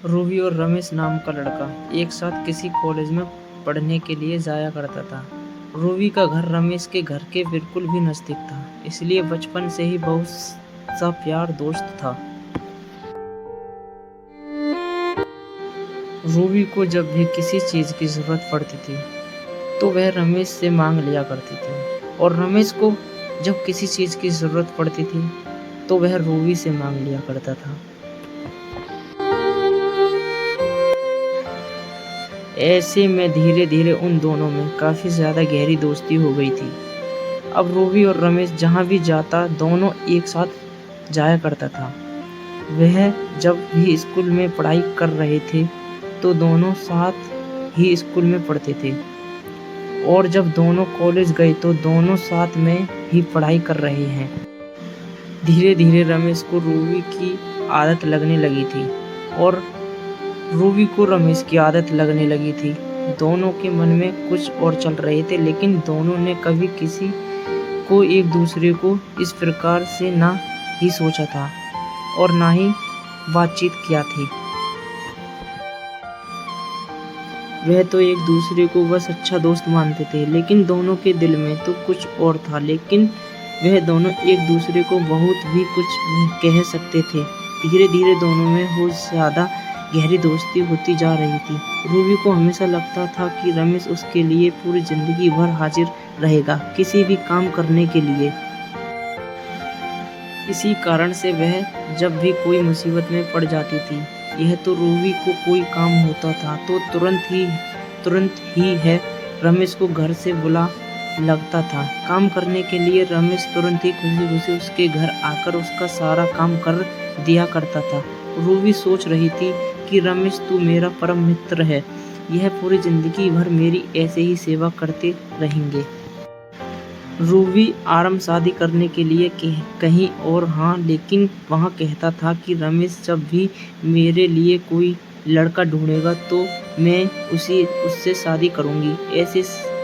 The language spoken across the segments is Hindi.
रूबी और रमेश नाम का लड़का एक साथ किसी कॉलेज में पढ़ने के लिए जाया करता था। रूबी का घर रमेश के घर के बिल्कुल भी नजदीक था, इसलिए बचपन से ही बहुत सा प्यार दोस्त था। रूबी को जब भी किसी चीज की जरूरत पड़ती थी तो वह रमेश से मांग लिया करती थी, और रमेश को जब किसी चीज की जरूरत पड़ती थी तो वह रूबी से मांग लिया करता था। ऐसे में धीरे धीरे उन दोनों में काफी ज्यादा गहरी दोस्ती हो गई थी। अब रूबी और रमेश जहाँ भी जाता दोनों एक साथ जाया करता था। वह जब भी स्कूल में पढ़ाई कर रहे थे तो दोनों साथ ही स्कूल में पढ़ते थे, और जब दोनों कॉलेज गए तो दोनों साथ में ही पढ़ाई कर रहे हैं। धीरे धीरे रमेश को रूबी की आदत लगने लगी थी और रूबी को रमेश की आदत लगने लगी थी। दोनों के मन में कुछ और चल रहे थे, लेकिन दोनों ने कभी किसी को एक दूसरे को इस प्रकार से ना ही सोचा था और ना ही बातचीत किया थी। वह तो एक दूसरे को बस अच्छा दोस्त मानते थे, लेकिन दोनों के दिल में तो कुछ और था। लेकिन वह दोनों एक दूसरे को बहुत भी कुछ कह सकते थे। धीरे धीरे दोनों में बहुत ज़्यादा गहरी दोस्ती होती जा रही थी। रूबी को हमेशा लगता था कि रमेश उसके लिए पूरी जिंदगी भर हाजिर रहेगा, किसी भी काम करने के लिए। इसी कारण से वह जब भी कोई मुसीबत में पड़ जाती थी, यह तो रूबी को कोई काम होता था तो तुरंत ही है रमेश को घर से बुला लगता था काम करने के लिए। रमेश तुरंत ही खुशी खुशी उसके घर आकर उसका सारा काम कर दिया करता था। रूबी सोच रही थी कि रमेश तू मेरा परम मित्र है, यह पूरी जिंदगी भर मेरी ऐसे ही सेवा करते रहेंगे। रूबी आराम शादी करने के लिए कहीं और हाँ, लेकिन वहाँ कहता था कि रमेश जब भी मेरे लिए कोई लड़का ढूंढेगा तो मैं उससे शादी करूँगी।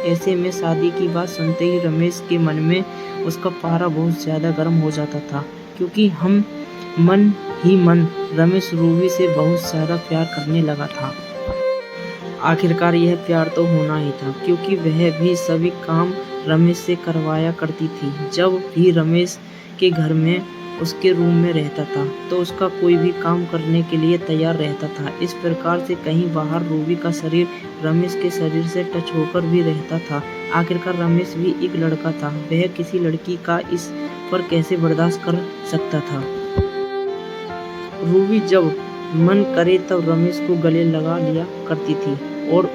ऐसे में शादी की बात सुनते ही रमेश के मन में उसका पारा बहुत ज़्यादा गर्म हो जाता था, क्योंकि मन ही मन रमेश रूबी से बहुत ज़्यादा प्यार करने लगा था। आखिरकार यह प्यार तो होना ही था, क्योंकि वह भी सभी काम रमेश से करवाया करती थी। जब भी रमेश के घर में उसके रूम में रहता था तो उसका कोई भी काम करने के लिए तैयार रहता था। इस प्रकार से कहीं बाहर रूबी का शरीर रमेश के शरीर से टच होकर भी रहता था। आखिरकार रमेश भी एक लड़का था, वह किसी लड़की का इस पर कैसे बर्दाश्त कर सकता था। रूबी जब मन करे तब रमेश को गले लगा लिया करती थी और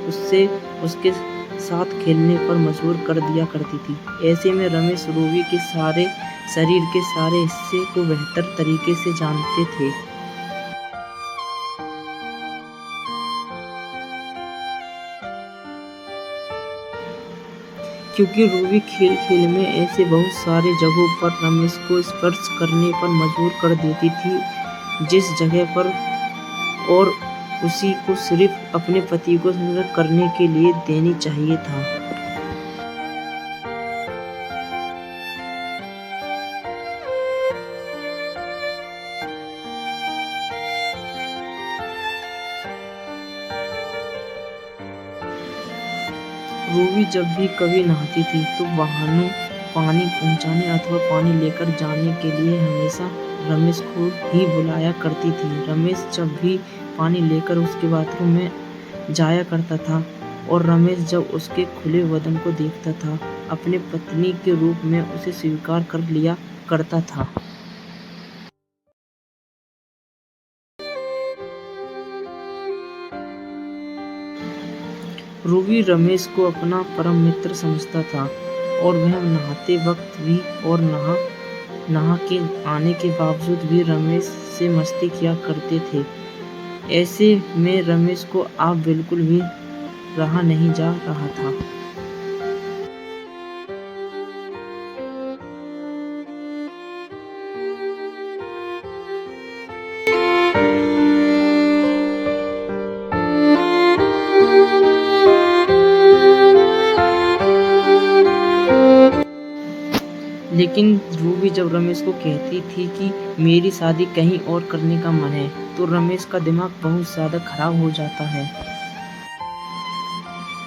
उससे उसके साथ खेलने पर मजबूर कर दिया करती थी। ऐसे में रमेश रूबी के सारे शरीर के सारे हिस्से को बेहतर तरीके से जानते थे। क्योंकि रूबी खेल खेल में ऐसे बहुत सारे जगहों पर रमेश को स्पर्श करने पर मजबूर कर देती थी, जिस जगह पर और उसी को सिर्फ अपने पति को स्पर्श करने के लिए देनी चाहिए था। रूबी जब भी कभी नहाती थी तो बहानों पानी पहुंचाने अथवा पानी लेकर जाने के लिए हमेशा रमेश को ही बुलाया करती थी। रमेश जब भी पानी लेकर उसके बाथरूम में जाया करता था और रमेश जब उसके खुले बदन को देखता था, अपने पत्नी के रूप में उसे स्वीकार कर लिया करता था। रूबी रमेश को अपना परम मित्र समझता था और वह नहाते वक्त भी और नहा के आने के बावजूद भी रमेश से मस्ती किया करते थे। ऐसे में रमेश को अब बिल्कुल भी रहा नहीं जा रहा था। लेकिन रूबी जब रमेश को कहती थी कि मेरी शादी कहीं और करने का मन है, तो रमेश का दिमाग बहुत ज़्यादा खराब हो जाता है।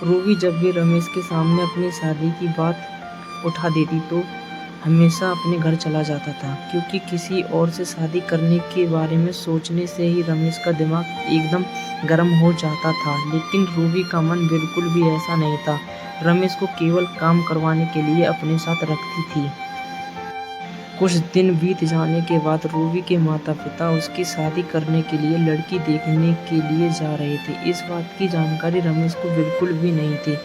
रूबी जब भी रमेश के सामने अपनी शादी की बात उठा देती तो हमेशा अपने घर चला जाता था, क्योंकि किसी और से शादी करने के बारे में सोचने से ही रमेश का दिमाग एकदम गर्म हो जाता था। लेकिन रूबी का मन बिल्कुल भी ऐसा नहीं था। रमेश को केवल काम करवाने के लिए अपने साथ रखती थी। कुछ दिन बीत जाने के बाद रूबी के माता पिता उसकी शादी करने के लिए लड़की देखने के लिए जा रहे थे। इस बात की जानकारी रमेश को बिल्कुल भी नहीं थी।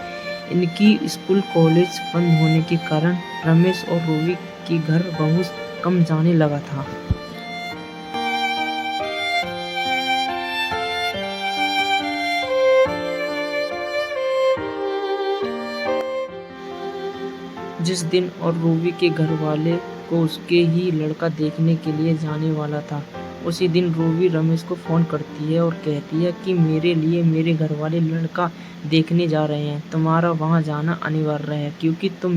इनकी स्कूल कॉलेज बंद होने के कारण रमेश और रूबी के घर बहुत कम जाने लगा था। जिस दिन और रूबी के घर वाले को उसके ही लड़का देखने के लिए जाने वाला था, उसी दिन रूबी रमेश को फ़ोन करती है और कहती है कि मेरे लिए मेरे घर वाले लड़का देखने जा रहे हैं। तुम्हारा वहाँ जाना अनिवार्य है, क्योंकि तुम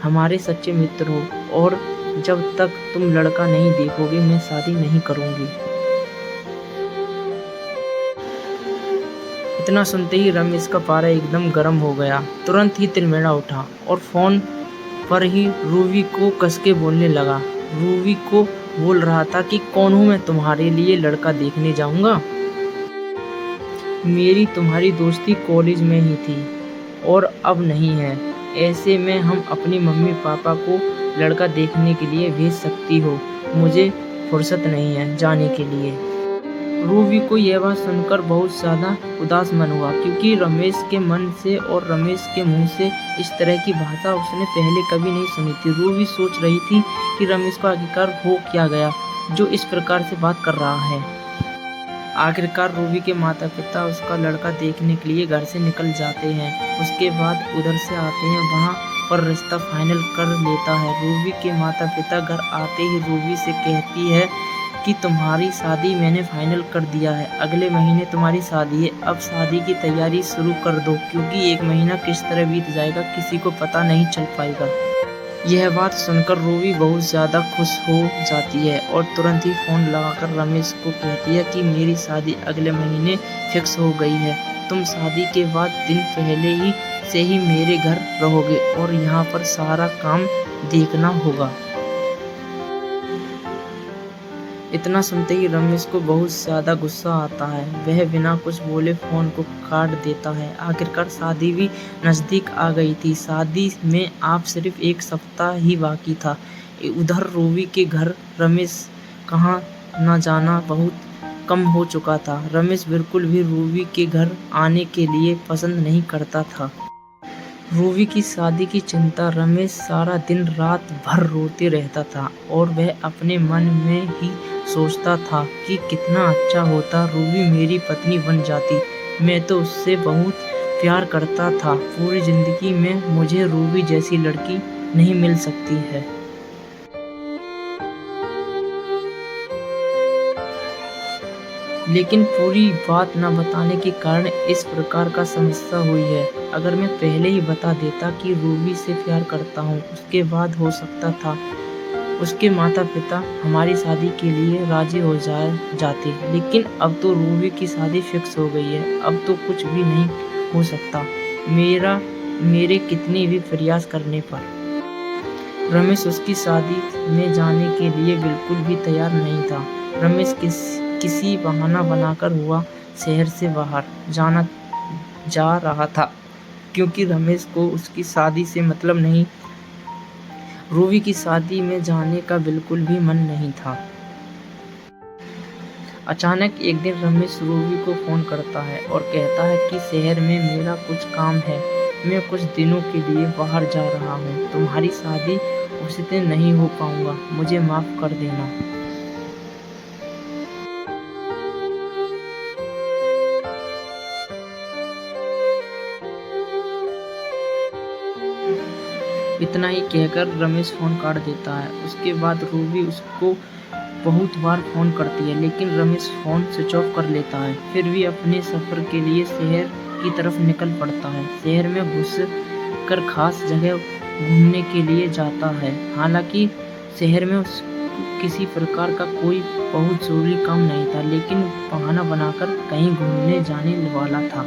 हमारे सच्चे मित्र हो, और जब तक तुम लड़का नहीं देखोगे मैं शादी नहीं करूँगी। इतना सुनते ही रमेश का पारा एकदम गर्म हो गया। तुरंत ही तिलमिला उठा और फ़ोन पर ही रूबी को कस के बोलने लगा। रूबी को बोल रहा था कि कौन हूँ मैं तुम्हारे लिए लड़का देखने जाऊँगा। मेरी तुम्हारी दोस्ती कॉलेज में ही थी और अब नहीं है। ऐसे में हम अपनी मम्मी पापा को लड़का देखने के लिए भेज सकती हो। मुझे फुर्सत नहीं है जाने के लिए। रूबी को यह बात सुनकर बहुत ज़्यादा उदास मन हुआ, क्योंकि रमेश के मन से और रमेश के मुंह से इस तरह की भाषा उसने पहले कभी नहीं सुनी थी। रूबी सोच रही थी कि रमेश को आखिरकार हो क्या गया जो इस प्रकार से बात कर रहा है। आखिरकार रूबी के माता पिता उसका लड़का देखने के लिए घर से निकल जाते हैं। उसके बाद उधर से आते हैं, वहाँ पर रिश्ता फाइनल कर लेता है। रूबी के माता पिता घर आते ही रूबी से कहती है कि तुम्हारी शादी मैंने फाइनल कर दिया है। अगले महीने तुम्हारी शादी है। अब शादी की तैयारी शुरू कर दो, क्योंकि 1 महीना किस तरह बीत जाएगा किसी को पता नहीं चल पाएगा। यह बात सुनकर रूबी बहुत ज़्यादा खुश हो जाती है और तुरंत ही फ़ोन लगाकर रमेश को कहती है कि मेरी शादी अगले महीने फिक्स हो गई है। तुम शादी के बाद दिन पहले ही से ही मेरे घर रहोगे और यहाँ पर सारा काम देखना होगा। इतना सुनते ही रमेश को बहुत ज़्यादा गुस्सा आता है। वह बिना कुछ बोले फ़ोन को काट देता है। आखिरकार शादी भी नज़दीक आ गई थी। शादी में आप सिर्फ 1 सप्ताह ही बाकी था। उधर रूबी के घर रमेश कहाँ न जाना बहुत कम हो चुका था। रमेश बिल्कुल भी रूबी के घर आने के लिए पसंद नहीं करता था। रूबी की शादी की चिंता रमेश सारा दिन रात भर रोते रहता था और वह अपने मन में ही सोचता था कि कितना अच्छा होता रूबी मेरी पत्नी बन जाती। मैं तो उससे बहुत प्यार करता था। पूरी जिंदगी में मुझे रूबी जैसी लड़की नहीं मिल सकती है। लेकिन पूरी बात न बताने के कारण इस प्रकार का समस्या हुई है। अगर मैं पहले ही बता देता कि रूबी से प्यार करता हूँ, उसके बाद हो सकता था उसके माता पिता हमारी शादी के लिए राजी हो जाते। लेकिन अब तो रूबी की शादी फिक्स हो गई है। अब तो कुछ भी नहीं हो सकता मेरे कितने भी प्रयास करने पर। रमेश उसकी शादी में जाने के लिए बिल्कुल भी तैयार नहीं था। रमेश किसी बहाना बनाकर हुआ शहर से बाहर जा रहा था, क्योंकि रमेश को उसकी शादी से मतलब नहीं। रूबी की शादी में जाने का बिल्कुल भी मन नहीं था। अचानक एक दिन रमेश रूबी को फ़ोन करता है और कहता है कि शहर में मेरा कुछ काम है, मैं कुछ दिनों के लिए बाहर जा रहा हूँ। तुम्हारी शादी उसी दिन नहीं हो पाऊँगा, मुझे माफ़ कर देना। इतना ही कहकर रमेश फ़ोन काट देता है। उसके बाद रूबी उसको बहुत बार फ़ोन करती है, लेकिन रमेश फ़ोन स्विच ऑफ कर लेता है। फिर भी अपने सफ़र के लिए शहर की तरफ निकल पड़ता है। शहर में घुस कर खास जगह घूमने के लिए जाता है। हालांकि शहर में उस किसी प्रकार का कोई बहुत जरूरी काम नहीं था, लेकिन बहाना बनाकर कहीं घूमने जाने वाला था।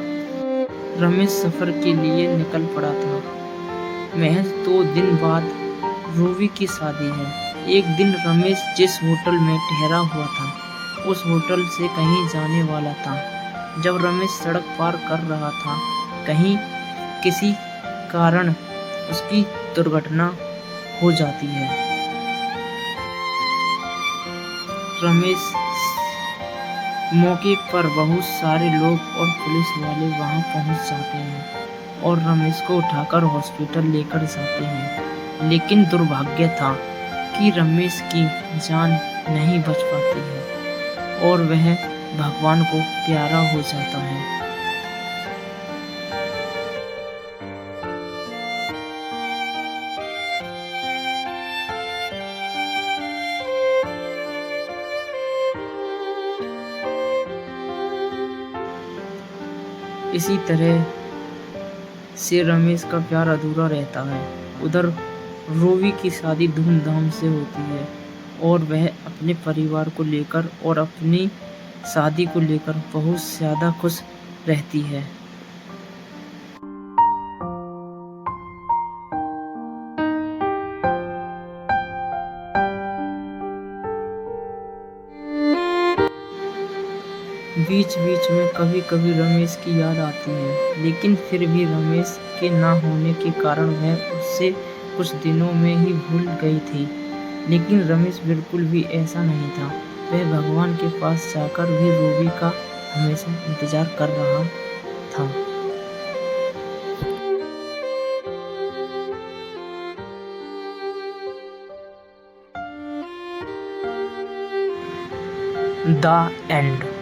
रमेश सफर के लिए निकल पड़ा था। महज 2 दिन बाद रूबी की शादी है। एक दिन रमेश जिस होटल में ठहरा हुआ था, उस होटल से कहीं जाने वाला था। जब रमेश सड़क पार कर रहा था, कहीं किसी कारण उसकी दुर्घटना हो जाती है। रमेश मौके पर बहुत सारे लोग और पुलिस वाले वहां पहुंच जाते हैं और रमेश को उठाकर हॉस्पिटल लेकर जाते हैं। लेकिन दुर्भाग्य था कि रमेश की जान नहीं बच पाती है और वह भगवान को प्यारा हो जाता है। इसी तरह से रमेश का प्यार अधूरा रहता है। उधर रूबी की शादी धूमधाम से होती है और वह अपने परिवार को लेकर और अपनी शादी को लेकर बहुत ज़्यादा खुश रहती है। बीच-बीच में कभी-कभी रमेश की याद आती है, लेकिन फिर भी रमेश के ना होने के कारण वह उससे कुछ दिनों में ही भूल गई थी। लेकिन रमेश बिल्कुल भी ऐसा नहीं था। वह भगवान के पास जाकर भी रूबी का हमेशा इंतजार कर रहा था। The end.